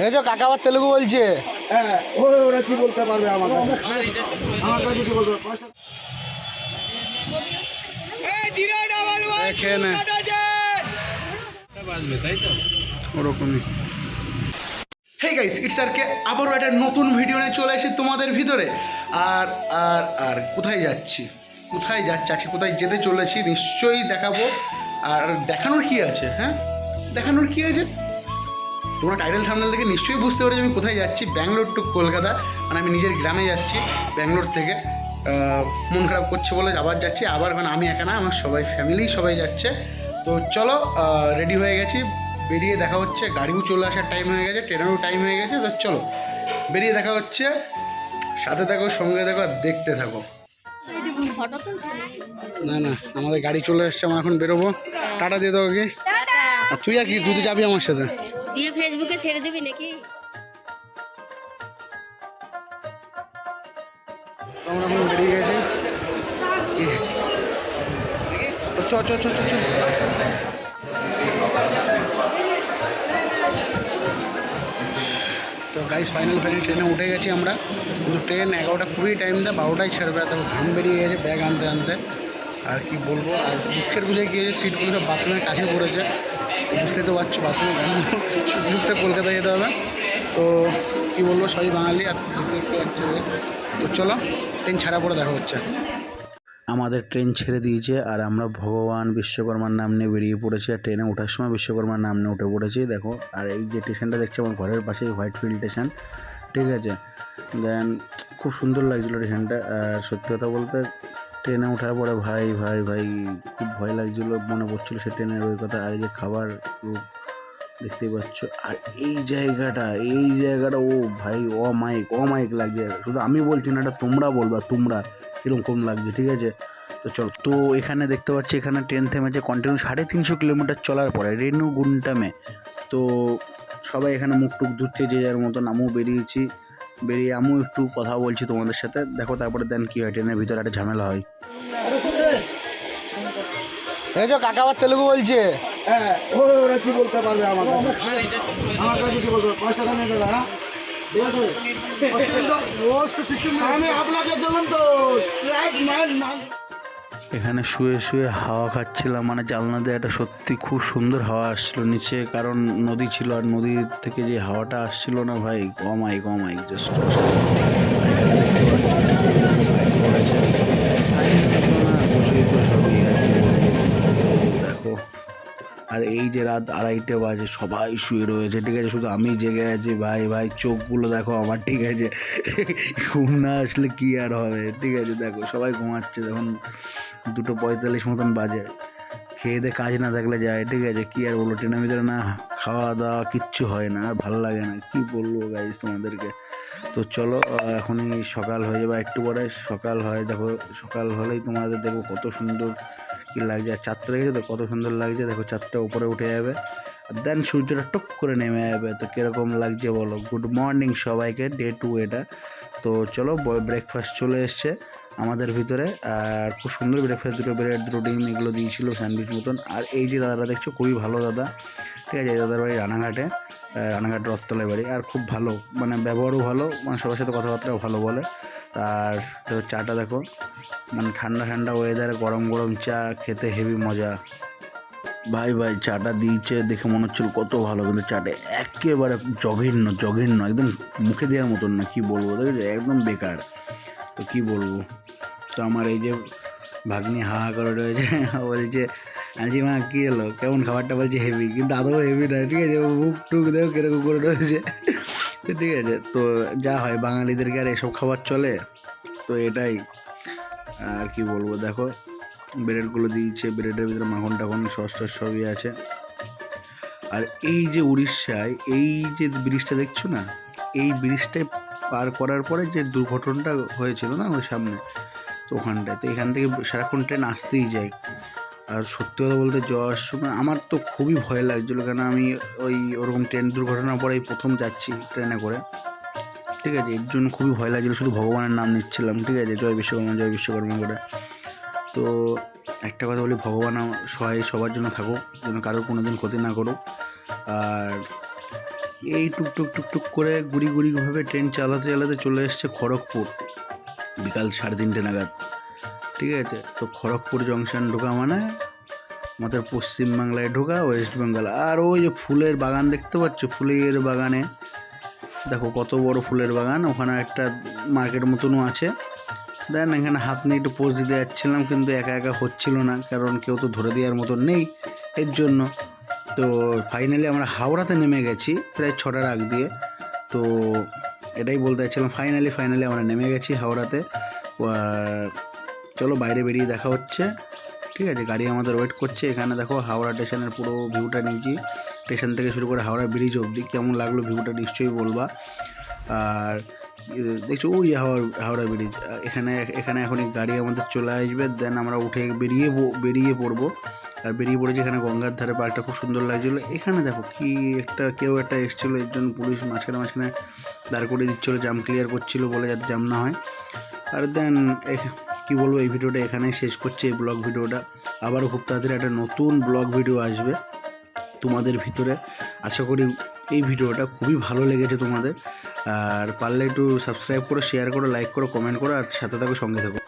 এই যে কাকা আবার তেলুগু বলছে। হ্যাঁ ওরা কি বলতে পারবে আমার কাছে কি বলতে পারবে? এখানে ওরকমই। হেই গাইস, ইটস আরকে আবারও একটা নতুন ভিডিও নিয়ে চলে এসেছি তোমাদের ভিতরে। আর আর আর কোথায় যাচ্ছি আজকে কোথায় যেতে চলেছি নিশ্চয়ই দেখাবো। আর দেখানোর কি আছে, হ্যাঁ দেখানোর কি আছে, তোমরা টাইটেল থাম্বনেল থেকে নিশ্চয়ই বুঝতে পেরেছো আমি কোথায় যাচ্ছি। ব্যাঙ্গালোর টু কলকাতা, মানে আমি নিজের গ্রামে যাচ্ছি ব্যাঙ্গালোর থেকে। মন খারাপ করছে বলে আবার যাচ্ছি, আবার মানে আমি একা না, আমার সবাই ফ্যামিলি সবাই যাচ্ছে। তো চলো, রেডি হয়ে গেছি, বেরিয়ে দেখা হচ্ছে। গাড়িও চলে আসার টাইম হয়ে গেছে, ট্রেনেরও টাইম হয়ে গেছে। তো চলো বেরিয়ে দেখা হচ্ছে, সাথে থাকো, সঙ্গে থাকো আর দেখতে থাকো। না না, আমাদের গাড়ি চলে এসছে, আমরা এখন বেরোবো। টাটা দিয়ে দাও কি। আর তুই আর কি, তুই তো যাবি আমার সাথে। দিয়ে ফেসবুকে ছেড়ে দিবি নাকি? আমরা এখন বেরিয়ে গেছি। চ চ চ চ চ। তো গাইস ফাইনালি ট্রেনে উঠে গেছি আমরা, কিন্তু ট্রেন 11:20 টাইম দেয়, 12টায় ছাড়বে। তখন ঘাম বেরিয়ে গেছে ব্যাগ আনতে আনতে। আর কি বলবো, আর দুঃখের বুঝে গিয়েছে সিটগুলো সব বাথরুমের কাছে পড়েছে। বুঝতে তো পারছো বাথরুমে গন্ধ, ছুটতে কলকাতায় যেতে হবে। তো কী বলবো, সবাই বাঙালি আর দেখতে পাচ্ছে। তো চলো ট্রেন ছাড়া পরে দেখা হচ্ছে। আমাদের ট্রেন ছেড়ে দিয়েছে আর আমরা ভগবান বিশ্বকর্মার নাম নিয়ে বেরিয়ে পড়েছি। আর ট্রেনে ওঠার সময় বিশ্বকর্মার নাম নিয়ে উঠে পড়েছি। দেখো, আর এই যে স্টেশনটা দেখছি আমার ঘরের পাশেই, হোয়াইট ফিল্ড স্টেশন, ঠিক আছে। দেন খুব সুন্দর লাগছিলো স্টেশনটা। আর সত্যি কথা বলতে ট্রেনে ওঠার পরে ভাই ভাই ভাই খুব ভয় লাগছিলো, মনে পড়ছিলো সে ট্রেনের ওই কথা। আর এই যে খাবার দেখতেই পাচ্ছ, আর এই জায়গাটা ও ভাই অমাইক লাগছে। শুধু আমি বলছি না, এটা তোমরা বলবা তোমরা কীরকম লাগছে, ঠিক আছে। তো চল, তো এখানে দেখতে পাচ্ছি এখানে ট্রেন থেমেছে কন্টিনিউ 350 কিলোমিটার চলার পরে রেণুগুন্টামে। তো সবাই এখানে মুখ টুক ধুচ্ছে যে যার মতন। আমিও বেরিয়েছি, বেরিয়ে আমিও একটু কথা বলছি তোমাদের সাথে। দেখো তারপরে দেন কী হয়, ট্রেনের ভিতরে একটা ঝামেলা হয়। এই যে কাকা আবার তেলুগু বলছে। হ্যাঁ ওরা কি বলতে পারবে আমার কাছে কি বলতে পারবে? 5 টাকা নিয়ে দাদা। হ্যাঁ আমি আপনাকে বললাম তো এখানে শুয়ে শুয়ে হাওয়া খাচ্ছিলাম, মানে জানলা দিয়ে একটা সত্যি খুব সুন্দর হাওয়া আসছিল নিচে, কারণ নদী ছিল। আর নদীর থেকে যে হাওয়াটা আসছিল না ভাই, অমাইক জাস্ট। দেখো, আর এই যে রাত 2:30 বাজে, সবাই শুয়ে রয়েছে, ঠিক আছে, শুধু আমি জেগে আছি। ভাই চোখগুলো দেখো আমার, ঠিক আছে। ঘুম না আসলে কি আর হবে, ঠিক আছে। দেখো সবাই ঘুমাচ্ছে, তখন 2:45 মতন বাজে। খেয়ে দিয়ে কাজ না থাকলে যায়, ঠিক আছে। কি আর বলবো, ট্রেনের ভিতরে না খাওয়া দাওয়া কিচ্ছু হয় না, আর ভালো লাগে না, কি বলবো গাইজ তোমাদেরকে। তো চলো, এখনই সকাল হয়ে যাবে, একটু পরে সকাল হয়। দেখো সকাল হলেই তোমাদের দেখো কত সুন্দর কি লাগছে। আর চাঁদটা দেখেছো তো কত সুন্দর লাগছে। দেখো চাঁদটা উপরে উঠে যাবে, আর দেন সূর্যটা টুক করে নেমে যাবে। তো কীরকম লাগছে বলো। গুড মর্নিং সবাইকে, ডে 2 এটা। তো চলো, ব্রেকফাস্ট চলে এসছে আমাদের ভিতরে। আর খুব সুন্দর ব্রেকফাস্ট, 2 ব্রেড 2 ডিম এগুলো দিয়েছিল, স্যান্ডউইচ মতন। আর এই যে দাদাটা দেখছো, খুবই ভালো দাদা, ঠিক আছে। এই দাদার বাড়ি রানাঘাটে, রানাঘাট রথতলায় বাড়ি। আর খুব ভালো, মানে ব্যবহারও ভালো, মানে সবার সাথে কথাবার্তাও ভালো বলে। আর তো চাটা দেখো, মানে ঠান্ডা ওয়েদারে গরম চা খেতে হেভি মজা। ভাই চাটা দিয়েছে দেখে মনে হচ্ছিল কত ভালো, কিন্তু চাটা একেবারে জঘন্য একদম মুখে দেওয়ার মতন না, কি বলবো, দেখেছো একদম বেকার। তো কি বলবো। তো আমার এই যে ভাগ্নি করে রয়েছে, বলছে মা কী এলো কেমন খাবারটা, বলছে হেভি, কিন্তু আদৌ হেভি না, ঠিক আছে। মুখ টুক দেখো কিরকম করে রয়েছে, তো ঠিক আছে। তো যা হয়, বাঙালিদেরকে আর এসব খাবার চলে, তো এটাই। আর কি বলবো, দেখো ব্রেডগুলো দিয়েছে, ব্রেডের ভিতরে মাখন টাখন সস টস সবই আছে। আর এই যে উড়িষ্যায় এই যে ব্রিজটা দেখছো না, এই ব্রিজটায় পার করার পরে যে দুর্ঘটনাটা হয়েছিল না ওই সামনে, তো ওখানটায়, তো এখান থেকে সারাক্ষণ ট্রেন আসতেই যায়। আর সত্যি কথা বলতে যাওয়ার সময় আমার তো খুবই ভয় লাগছিলো, কেন আমি ওরকম ট্রেন দুর্ঘটনার পরেই প্রথম যাচ্ছি ট্রেনে করে, ঠিক আছে। এর জন্য খুবই ভয় লাগছিলো, শুধু ভগবানের নাম নিচ্ছিলাম, ঠিক আছে, জয় বিশ্বকর্মা করে। তো একটা কথা বলি, ভগবান সবার জন্য থাকুক, যেন কারোর কোনো দিন ক্ষতি না করুক। আর এই টুকটুক টুকটুক করে গুড়ি গুড়িভাবে ট্রেন চালাতে চালাতে চলে এসছে খড়গপুর বিকাল 3:30 নাগাদ। ঠিক আছে, তো খড়গপুর জংশন ঢোকা মানে আমাদের পশ্চিমবাংলায় ঢোকা, ওয়েস্ট বেঙ্গল। আর ওই যে ফুলের বাগান দেখতে পাচ্ছ, ফুলের বাগানে দেখো কত বড় ফুলের বাগান, ওখানে একটা মার্কেট মতনও আছে। দেন এখানে হাত নিয়ে একটু পোজ দিতে যাচ্ছিলাম, কিন্তু একা একা হচ্ছিল না, কারণ কেউ তো ধরে দেওয়ার মতন নেই এর জন্য। তো ফাইনালি আমরা হাওড়াতে নেমে গেছি প্রায় 6টার আগ দিয়ে। তো এটাই বলতে চাইছিলাম, ফাইনালি আমরা নেমে গেছি হাওড়াতে। চলো বাইরে বেরিয়ে দেখা হচ্ছে। ঠিক আছে, গাড়ি আমাদের ওয়েট করছে এখানে। দেখো হাওড়া স্টেশনের পুরো ভিউটা নিয়েছি, স্টেশন থেকে শুরু করে হাওড়া ব্রিজ অবধি। কেমন লাগলো ভিউটা নিশ্চয়ই বলবা। আর দেখছো ওই হাওড়া ব্রিজ, এখানে এখনই গাড়ি আমাদের চলে আসবে। দেন আমরা উঠে বেরিয়ে পড়বো। আর বেরিয়ে পড়েছি এখানে গঙ্গার ধারে, পার্কটা খুব সুন্দর লাগছিলো। এখানে দেখো কি কেউ একটা এসেছিলো, এর জন্য পুলিশ মাঝখানে দাঁড় করে দিচ্ছিলো, জাম ক্লিয়ার করছিলো বলে, যাতে জাম না হয়। আর দেন কি বলবো, এই ভিডিওটা এখানেই শেষ করছি, এই ব্লগ ভিডিওটা। আবারও খুব তাড়াতাড়ি একটা নতুন ব্লগ ভিডিও আসবে তোমাদের ভিতরে। আশা করি এই ভিডিওটা খুবই ভালো লেগেছে তোমাদের। আর পারলে একটু সাবস্ক্রাইব করো, শেয়ার করো, লাইক করো, কমেন্ট করো, আর সাথে থাকো, সঙ্গে থাকো।